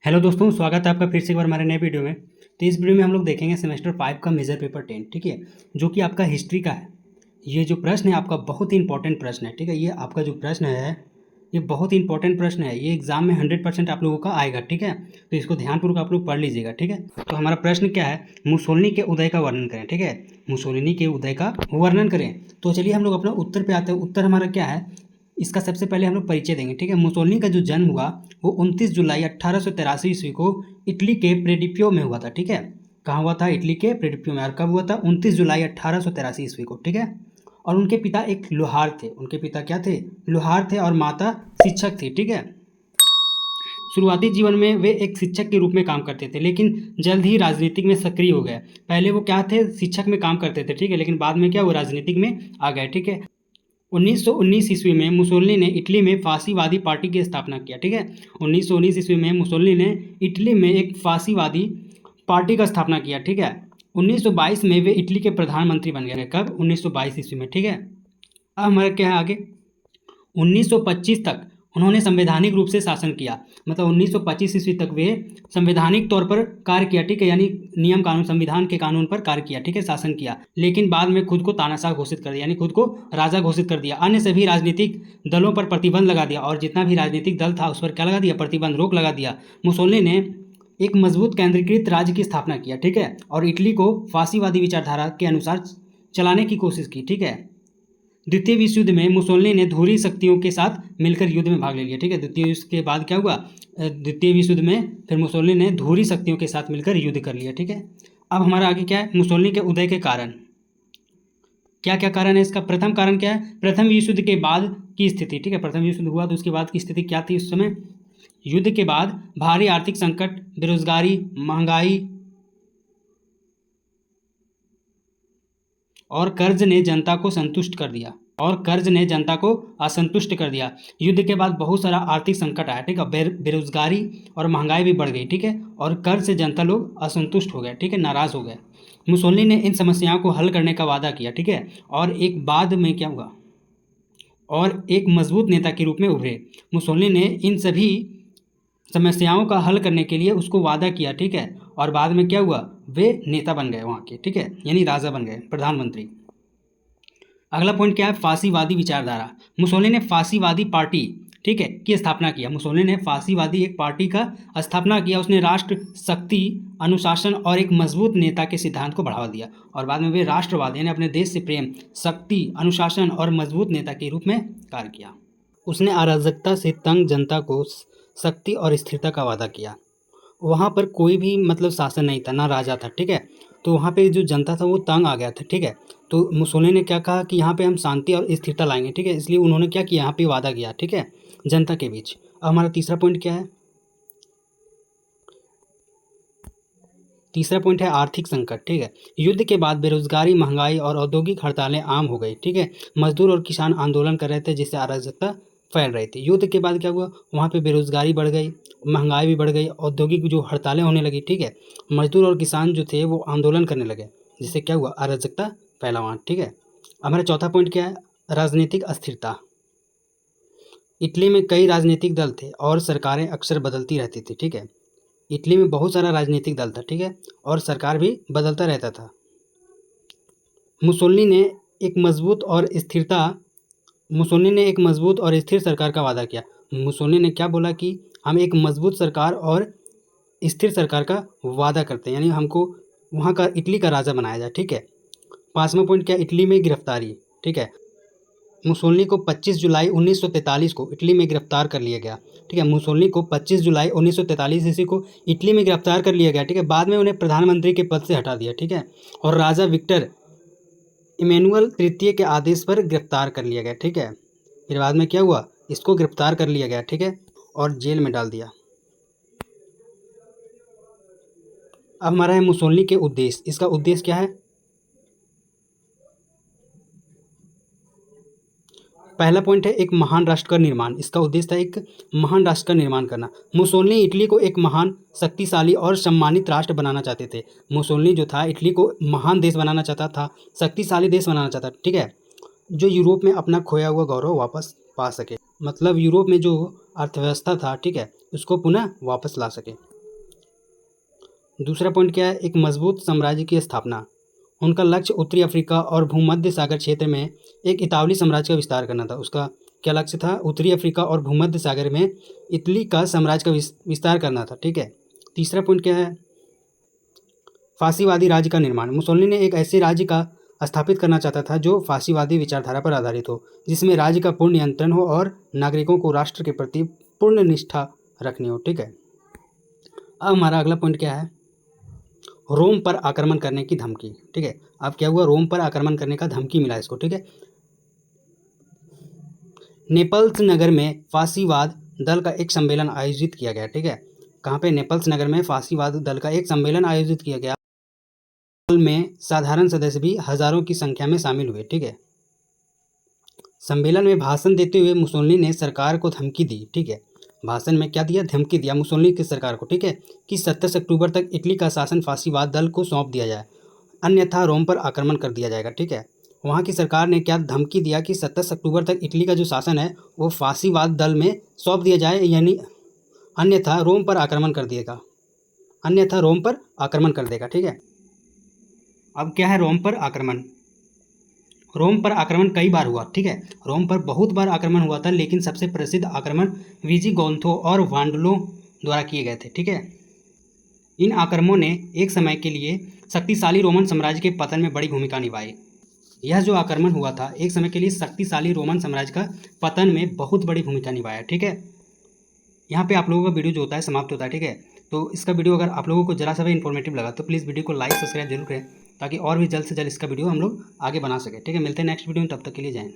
Hello दोस्तों, स्वागत है आपका फिर से एक बार हमारे नए वीडियो में। तो इस वीडियो में हम लोग देखेंगे सेमेस्टर 5 का मेजर पेपर 10, ठीक है, जो कि आपका हिस्ट्री का है। ये जो प्रश्न है आपका बहुत ही इंपॉर्टेंट प्रश्न है, ठीक है। ये आपका जो प्रश्न है ये बहुत ही इंपॉर्टेंट प्रश्न है। ये एग्जाम में 100% आप लोगों का आएगा, ठीक है। तो इसको ध्यानपूर्वक आप लोग पढ़ लीजिएगा, ठीक है। तो हमारा प्रश्न क्या है, मुसोलिनी के उदय का वर्णन करें, ठीक है। मुसोलिनी के उदय का वर्णन करें। तो चलिए हम लोग अपना उत्तर पे आते हैं। उत्तर हमारा क्या है, इसका सबसे पहले हम लोग परिचय देंगे, ठीक है। मुसोलिनी का जो जन्म हुआ वो 29 जुलाई 1883 ईस्वी को इटली के प्रेडिपियो में हुआ था, ठीक है। कहाँ हुआ था, इटली के प्रेडिपियो में। और कब हुआ था, 29 जुलाई 1883 ईस्वी को, ठीक है। और उनके पिता एक लोहार थे। उनके पिता क्या थे, लोहार थे, और माता शिक्षक थी, ठीक है। शुरुआती जीवन में वे एक शिक्षक के रूप में काम करते थे, लेकिन जल्द ही राजनीतिक में सक्रिय हो गए। पहले वो क्या थे, शिक्षक में काम करते थे, ठीक है, लेकिन बाद में क्या, वो राजनीतिक में आ गए, ठीक है। 1919 ईस्वी में मुसोलिनी ने इटली में फासीवादी पार्टी की स्थापना किया, ठीक है। 1919 ईस्वी में मुसोलिनी ने इटली में एक फासीवादी पार्टी का स्थापना किया, ठीक है। 1922 में वे इटली के प्रधानमंत्री बन गए। कब, 1922 ईस्वी में, ठीक है। अब हमारा क्या है आगे, 1925 तक उन्होंने संवैधानिक रूप से शासन किया। मतलब 1925 ईस्वी तक वे संवैधानिक तौर पर कार्य किया, ठीक है, यानी नियम कानून, संविधान के कानून पर कार्य किया, ठीक है, शासन किया। लेकिन बाद में खुद को तानाशाह घोषित कर दिया, यानी खुद को राजा घोषित कर दिया। अन्य सभी राजनीतिक दलों पर प्रतिबंध लगा दिया, और जितना भी राजनीतिक दल था उस पर क्या लगा दिया, प्रतिबंध, रोक लगा दिया। मुसोलिनी ने एक मजबूत केंद्रीकृत राज्य की स्थापना किया, ठीक है, और इटली को फासीवादी विचारधारा के अनुसार चलाने की कोशिश की, ठीक है। द्वितीय विश्व युद्ध में मुसोलिनी ने धुरी शक्तियों के साथ मिलकर युद्ध में भाग ले लिया, ठीक है। द्वितीय विश्व के बाद क्या हुआ, द्वितीय विश्व युद्ध में फिर मुसोलिनी ने धुरी शक्तियों के साथ मिलकर युद्ध कर लिया, ठीक है। अब हमारा आगे क्या है, मुसोलिनी के उदय के कारण। क्या क्या कारण है इसका, प्रथम कारण क्या है, प्रथम विश्व युद्ध के बाद की स्थिति, ठीक है। प्रथम विश्व युद्ध हुआ तो उसके बाद की स्थिति क्या थी उस समय, युद्ध के बाद भारी आर्थिक संकट, बेरोजगारी, महंगाई और कर्ज ने जनता को संतुष्ट कर दिया, और कर्ज ने जनता को असंतुष्ट कर दिया। युद्ध के बाद बहुत सारा आर्थिक संकट आया, ठीक है, बेरोजगारी और महंगाई भी बढ़ गई, ठीक है, और कर्ज से जनता लोग असंतुष्ट हो गए, ठीक है, नाराज हो गए। मुसोलिनी ने इन समस्याओं को हल करने का वादा किया, ठीक है, और एक बाद में क्या हुआ, और एक मजबूत नेता के रूप में उभरे। मुसोलिनी ने इन सभी समस्याओं का हल करने के लिए उसको वादा किया, ठीक है, और बाद में क्या हुआ, वे नेता बन गए वहाँ के, ठीक है, यानी राजा बन गए, प्रधानमंत्री। अगला पॉइंट क्या है, फासीवादी विचारधारा। मुसोलिनी ने फासीवादी पार्टी, ठीक है, की स्थापना किया। मुसोलिनी ने फासीवादी एक पार्टी का स्थापना किया। उसने राष्ट्र, शक्ति, अनुशासन और एक मजबूत नेता के सिद्धांत को बढ़ावा दिया, और बाद में वे राष्ट्रवाद यानी अपने देश से प्रेम, शक्ति, अनुशासन और मजबूत नेता के रूप में कार्य किया। उसने अराजकता से तंग जनता को शक्ति और स्थिरता का वादा किया। वहाँ पर कोई भी मतलब शासन नहीं था, ना राजा था, ठीक है। तो वहाँ पे जो जनता था वो तंग आ गया था, ठीक है। तो मुसोलिनी ने क्या कहा कि यहाँ पे हम शांति और स्थिरता लाएंगे, ठीक है। इसलिए उन्होंने क्या किया, यहाँ पे वादा किया, ठीक है, जनता के बीच। अब हमारा तीसरा पॉइंट क्या है, तीसरा पॉइंट है आर्थिक संकट, ठीक है। युद्ध के बाद बेरोजगारी, महंगाई और औद्योगिक हड़तालें आम हो गई, ठीक है। मजदूर और किसान आंदोलन कर रहे थे, जिससे अराजकता फैल रही थी। युद्ध के बाद क्या हुआ, वहाँ पे बेरोजगारी बढ़ गई, महंगाई भी बढ़ गई, औद्योगिक जो हड़तालें होने लगी, ठीक है। मजदूर और किसान जो थे वो आंदोलन करने लगे, जिससे क्या हुआ, अराजकता फैला वहाँ, ठीक है। हमारा चौथा पॉइंट क्या है, राजनीतिक अस्थिरता। इटली में कई राजनीतिक दल थे और सरकारें अक्सर बदलती रहती थी, ठीक है। इटली में बहुत सारा राजनीतिक दल था, ठीक है, और सरकार भी बदलता रहता था। मुसोलिनी ने एक मजबूत और स्थिरता मुसोलिनी ने एक मजबूत और स्थिर सरकार का वादा किया। मुसोलिनी ने क्या बोला कि हम एक मजबूत सरकार और स्थिर सरकार का वादा करते हैं, यानी हमको वहाँ का इटली का राजा बनाया जाए, ठीक है। पाँचवा पॉइंट क्या, इटली में गिरफ्तारी, ठीक है। मुसोलिनी को 25 जुलाई 1943 को इटली में गिरफ्तार कर लिया गया, ठीक है। मुसोलिनी को 25 जुलाई 1943 ईस्वी को इटली में गिरफ्तार कर लिया गया, ठीक है। बाद में उन्हें प्रधानमंत्री के पद से हटा दिया, ठीक है, और राजा विक्टर इमैनुअल तृतीय के आदेश पर गिरफ्तार कर लिया गया, ठीक है। फिर बाद में क्या हुआ, इसको गिरफ्तार कर लिया गया, ठीक है, और जेल में डाल दिया। अब हमारा है मुसोलिनी के उद्देश्य। इसका उद्देश्य क्या है, पहला पॉइंट है एक महान राष्ट्र का निर्माण। इसका उद्देश्य था एक महान राष्ट्र का निर्माण करना। मुसोलिनी इटली को एक महान, शक्तिशाली और सम्मानित राष्ट्र बनाना चाहते थे। मुसोलिनी जो था इटली को महान देश बनाना चाहता था, शक्तिशाली देश बनाना चाहता था, ठीक है, जो यूरोप में अपना खोया हुआ गौरव वापस पा सके। मतलब यूरोप में जो अर्थव्यवस्था था, ठीक है, उसको पुनः वापस ला सके। दूसरा पॉइंट क्या है, एक मजबूत साम्राज्य की स्थापना। उनका लक्ष्य उत्तरी अफ्रीका और भूमध्य सागर क्षेत्र में एक इतालवी साम्राज्य का विस्तार करना था। उसका क्या लक्ष्य था, उत्तरी अफ्रीका और भूमध्य सागर में इटली का साम्राज्य का विस्तार करना था। ठीक है। तीसरा पॉइंट क्या है, फासीवादी राज्य का निर्माण। मुसोलिनी ने एक ऐसे राज्य का स्थापित करना चाहता था जो फासीवादी विचारधारा पर आधारित हो, जिसमें राज्य का पूर्ण नियंत्रण हो और नागरिकों को राष्ट्र के प्रति पूर्ण निष्ठा रखनी हो। ठीक है। अब हमारा अगला पॉइंट क्या है, रोम पर आक्रमण करने की धमकी। ठीक है। अब क्या हुआ, रोम पर आक्रमण करने का धमकी मिला इसको। ठीक है। नेपल्स नगर में फासीवाद दल का एक सम्मेलन आयोजित किया गया। ठीक है। कहाँ पे, नेपल्स नगर में फासीवाद दल का एक सम्मेलन आयोजित किया गया। में साधारण सदस्य भी हजारों की संख्या में शामिल हुए। ठीक है। सम्मेलन में भाषण देते हुए मुसोलिनी ने सरकार को धमकी दी। ठीक है। भाषण में क्या दिया, धमकी दिया मुसोलिनी की सरकार को। ठीक है, कि 27 अक्टूबर तक इटली का शासन फासीवाद दल को सौंप दिया जाए, अन्यथा रोम पर आक्रमण कर दिया जाएगा। ठीक है। वहाँ की सरकार ने क्या धमकी दिया कि 27 अक्टूबर तक इटली का जो शासन है वो फासीवाद दल में सौंप दिया जाए, यानी अन्यथा रोम पर आक्रमण कर देगा, अन्यथा रोम पर आक्रमण कर देगा। ठीक है। अब क्या है, रोम पर आक्रमण। रोम पर आक्रमण कई बार हुआ। ठीक है, रोम पर बहुत बार आक्रमण हुआ था, लेकिन सबसे प्रसिद्ध आक्रमण विजिगोथों और वांडलों द्वारा किए गए थे। ठीक है। इन आक्रमणों ने एक समय के लिए शक्तिशाली रोमन साम्राज्य के पतन में बड़ी भूमिका निभाई। यह जो आक्रमण हुआ था एक समय के लिए शक्तिशाली रोमन साम्राज्य का पतन में बहुत बड़ी भूमिका निभाया। ठीक है। यहाँ पे आप लोगों का वीडियो जो होता है समाप्त होता है। ठीक है। तो इसका वीडियो अगर आप लोगों को जरा सा भी इन्फॉर्मेटिव लगा तो प्लीज़ वीडियो को लाइक सब्सक्राइब जरूर करें, ताकि और भी जल्द से जल्द इसका वीडियो हम लोग आगे बना सकें। ठीक है। मिलते हैं नेक्स्ट वीडियो में, तब तक के लिए जय हिंद।